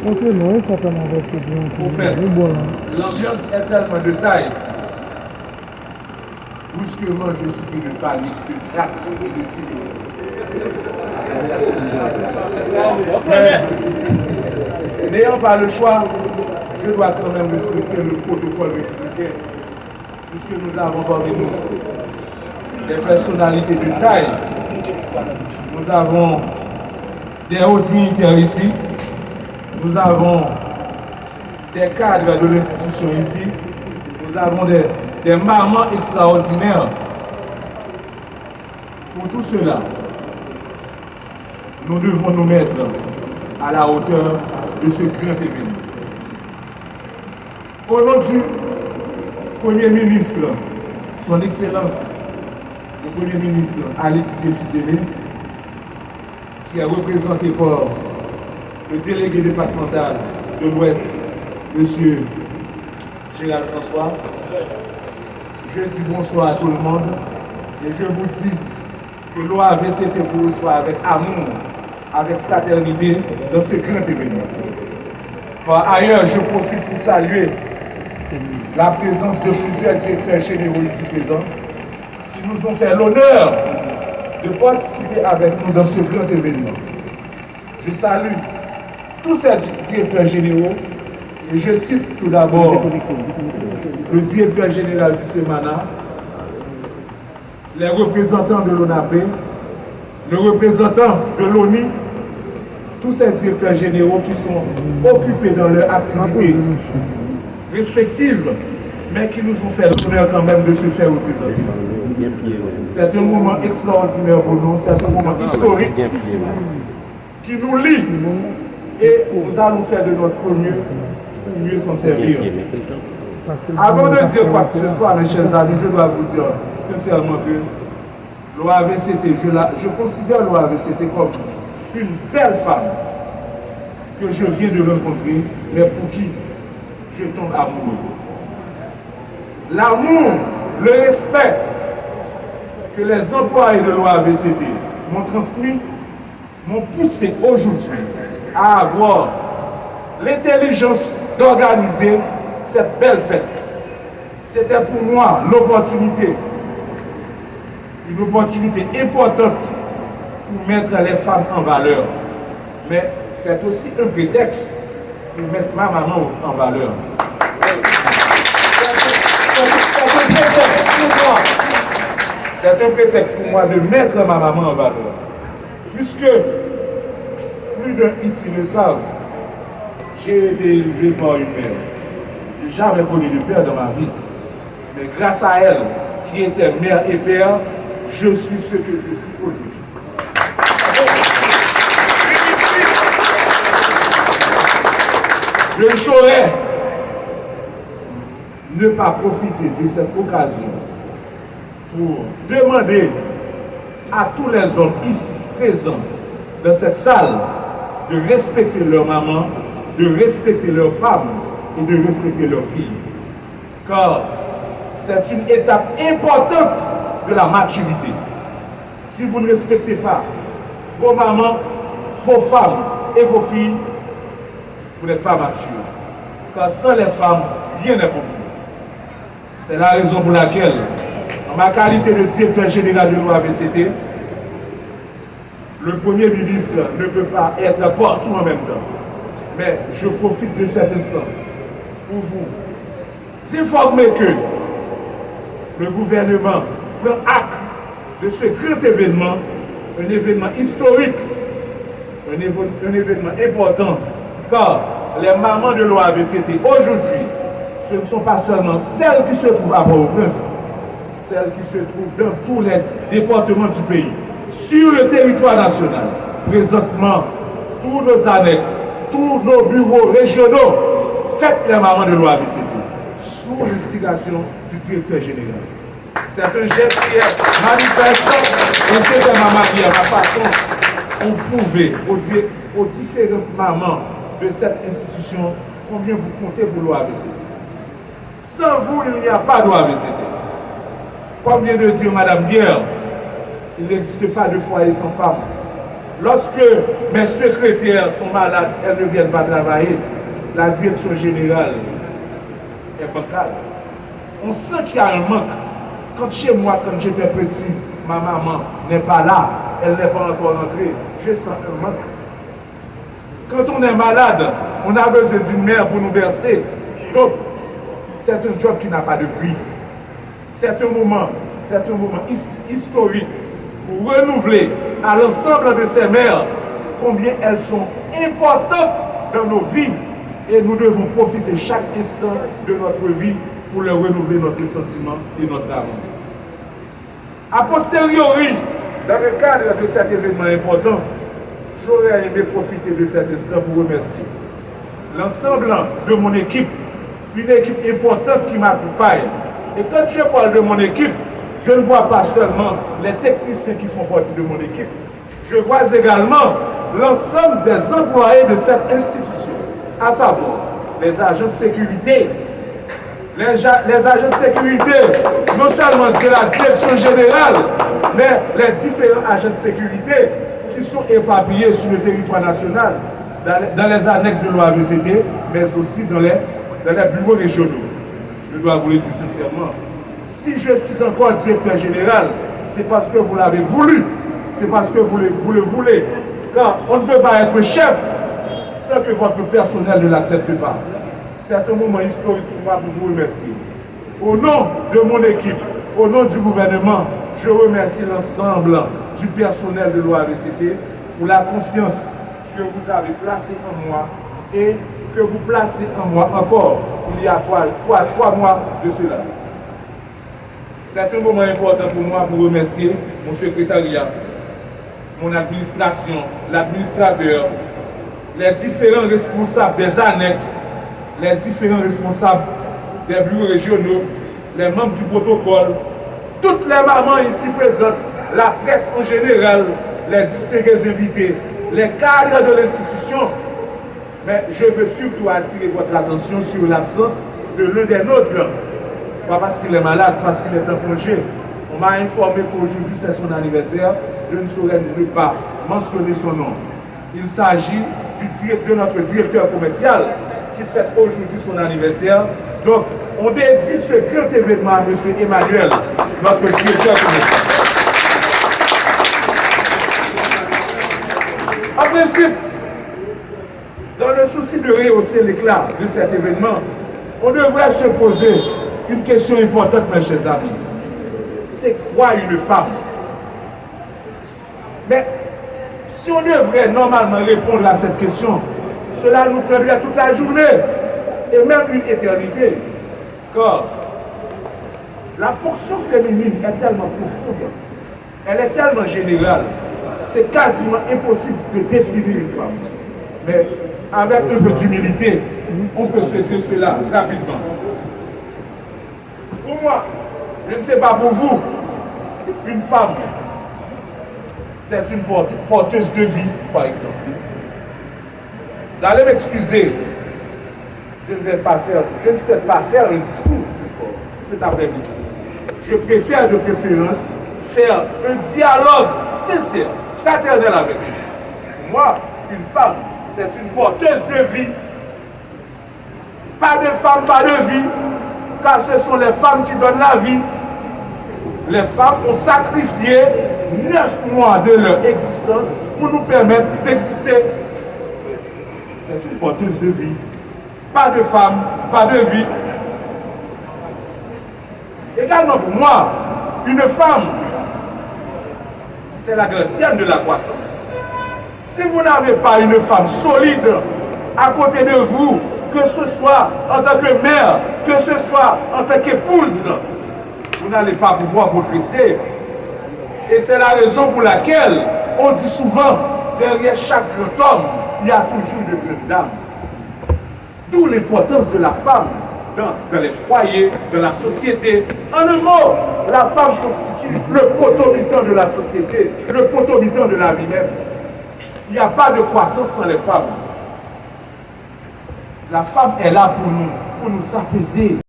Montrez-nous, ça peut m'inverser bien. Au fait, l'ambiance est tellement de taille. Brusquement, je suis de panique, de trac et de timidité. Mais, n'ayant pas le choix, je dois quand même respecter le protocole républicain, puisque nous avons parmi nous des personnalités de taille. Nous avons des hauts dignitaires ici. Nous avons des cadres de l'institution ici. Nous avons des mamans extraordinaires. Pour tout cela, nous devons nous mettre à la hauteur de ce grand événement. Au nom du Premier ministre, son Excellence, le Premier ministre Ali Fissélé, qui est représenté par le délégué départemental de l'Ouest, M. Gérald François. Je dis bonsoir à tout le monde et je vous dis que l'OAVCT vous reçoit avec amour, avec fraternité dans ce grand événement. Par ailleurs, je profite pour saluer la présence de plusieurs directeurs généraux ici présents qui nous ont fait l'honneur de participer avec nous dans ce grand événement. Je salue tous ces directeurs généraux et je cite tout d'abord le directeur général du SEMANA, les représentants de l'ONAP, le représentant de l'ONI, tous ces directeurs généraux qui sont occupés dans leurs activités respectives, mais qui nous ont fait l'honneur quand même de se faire représenter. C'est un moment extraordinaire pour nous, c'est un moment historique qui nous lie et nous allons faire de notre mieux pour mieux s'en servir. Avant de dire quoi que ce soit, mes chers amis, je dois vous dire sincèrement que l'OAVCT, je considère l'OAVCT comme une belle femme que je viens de rencontrer, mais pour qui je tombe amoureux. L'amour, le respect que les employés de l'OAVCT m'ont transmis, m'ont poussé aujourd'hui à avoir l'intelligence d'organiser cette belle fête. C'était pour moi une opportunité importante pour mettre les femmes en valeur. Mais c'est aussi un prétexte pour mettre ma maman en valeur. C'est un prétexte pour moi de mettre ma maman en valeur. Puisque plus d'un ici le savent, j'ai été élevé par une mère. Je n'ai jamais connu de père dans ma vie. Mais grâce à elle, qui était mère et père, je suis ce que je suis aujourd'hui. Je ne saurais ne pas profiter de cette occasion pour demander à tous les hommes ici présents dans cette salle de respecter leur maman, de respecter leurs femmes et de respecter leurs filles. Car c'est une étape importante de la maturité. Si vous ne respectez pas vos mamans, vos femmes et vos filles, vous n'êtes pas mature. Car sans les femmes, rien n'est possible. C'est la raison pour laquelle, en ma qualité de directeur général de l'OAVCT, le Premier ministre ne peut pas être partout en même temps. Mais je profite de cet instant pour vous informer que le gouvernement prend acte de ce grand événement, un événement historique, un événement important, car les mamans de l'OAVCT aujourd'hui, ce ne sont pas seulement celles qui se trouvent à Port-au-Prince, celles qui se trouvent dans tous les départements du pays, sur le territoire national. Présentement, tous nos annexes, tous nos bureaux régionaux, faites les mamans de l'OAVCT, sous l'instigation du directeur général. C'est un geste qui est manifestant et c'est de ma manière, ma façon pour prouver aux différentes mamans de cette institution combien vous comptez pour l'OAVCT. Sans vous, il n'y a pas d'OAVCT. Comme vient de dire Madame Bière, il n'existe pas de foyer sans femme. Lorsque mes secrétaires sont malades, elles ne viennent pas travailler, la direction générale est bancale. On sent qu'il y a un manque. Quand chez moi, quand j'étais petit, ma maman n'est pas là, elle n'est pas encore rentrée, je sens un manque. Quand on est malade, on a besoin d'une mère pour nous bercer. Donc, c'est un job qui n'a pas de prix. C'est un moment historique pour renouveler à l'ensemble de ces mères combien elles sont importantes dans nos vies. Et nous devons profiter chaque instant de notre vie pour leur renouveler notre sentiment et notre amour. A posteriori, dans le cadre de cet événement important, j'aurais aimé profiter de cet instant pour remercier l'ensemble de mon équipe, une équipe importante qui m'accompagne. Et quand je parle de mon équipe, je ne vois pas seulement les techniciens qui font partie de mon équipe, je vois également l'ensemble des employés de cette institution, à savoir les agents de sécurité, les agents de sécurité, non seulement de la direction générale, mais les différents agents de sécurité qui sont éparpillés sur le territoire national, dans les annexes de l'OAVCT, mais aussi dans les bureaux régionaux. Je dois vous le dire sincèrement. Si je suis encore directeur général, c'est parce que vous l'avez voulu, c'est parce que vous le voulez. Car on ne peut pas être chef sans que votre personnel ne l'accepte pas. C'est un moment historique pour moi pour vous remercier. Au nom de mon équipe, au nom du gouvernement, je remercie l'ensemble du personnel de l'OAVCT pour la confiance que vous avez placée en moi et que vous placez en moi encore il y a 3 mois de cela. C'est un moment important pour moi pour remercier mon secrétariat, mon administration, l'administrateur, les différents responsables des annexes, les différents responsables des bureaux régionaux, les membres du protocole, toutes les mamans ici présentes, la presse en général, les distingués invités, les cadres de l'institution. Mais je veux surtout attirer votre attention sur l'absence de l'un des nôtres. Pas parce qu'il est malade, parce qu'il est en congé. On m'a informé qu'aujourd'hui c'est son anniversaire. Je ne saurais ne pas mentionner son nom. Il s'agit de notre directeur commercial qui fête aujourd'hui son anniversaire. Donc, on dédie ce grand événement à M. Emmanuel, notre directeur commercial. En principe, dans le souci de rehausser l'éclat de cet événement, on devrait se poser une question importante, mes chers amis. C'est quoi une femme? Mais si on devrait normalement répondre à cette question, cela nous prendrait toute la journée et même une éternité. Car la fonction féminine est tellement profonde, elle est tellement générale, c'est quasiment impossible de définir une femme. Mais avec un peu d'humilité, on peut se dire cela rapidement. Pour moi, je ne sais pas pour vous, une femme, c'est une porteuse de vie, par exemple. Vous allez m'excuser, je ne sais pas faire un discours cet après-midi. Je préfère de préférence faire un dialogue sincère, fraternel avec vous. Moi, une femme, c'est une porteuse de vie. Pas de femme, pas de vie, car ce sont les femmes qui donnent la vie. Les femmes ont sacrifié 9 mois de leur existence pour nous permettre d'exister. C'est une porteuse de vie. Pas de femme, pas de vie. Également pour moi, une femme, c'est la gardienne de la croissance. Si vous n'avez pas une femme solide à côté de vous, que ce soit en tant que mère, que ce soit en tant qu'épouse, vous n'allez pas pouvoir progresser. Et c'est la raison pour laquelle on dit souvent, derrière chaque grand homme, il y a toujours une grande dame. D'où l'importance de la femme dans les foyers, dans la société. En un mot, la femme constitue le potomitan de la société, le potomitan de la vie même. Il n'y a pas de croissance sans les femmes. La femme est là pour nous apaiser.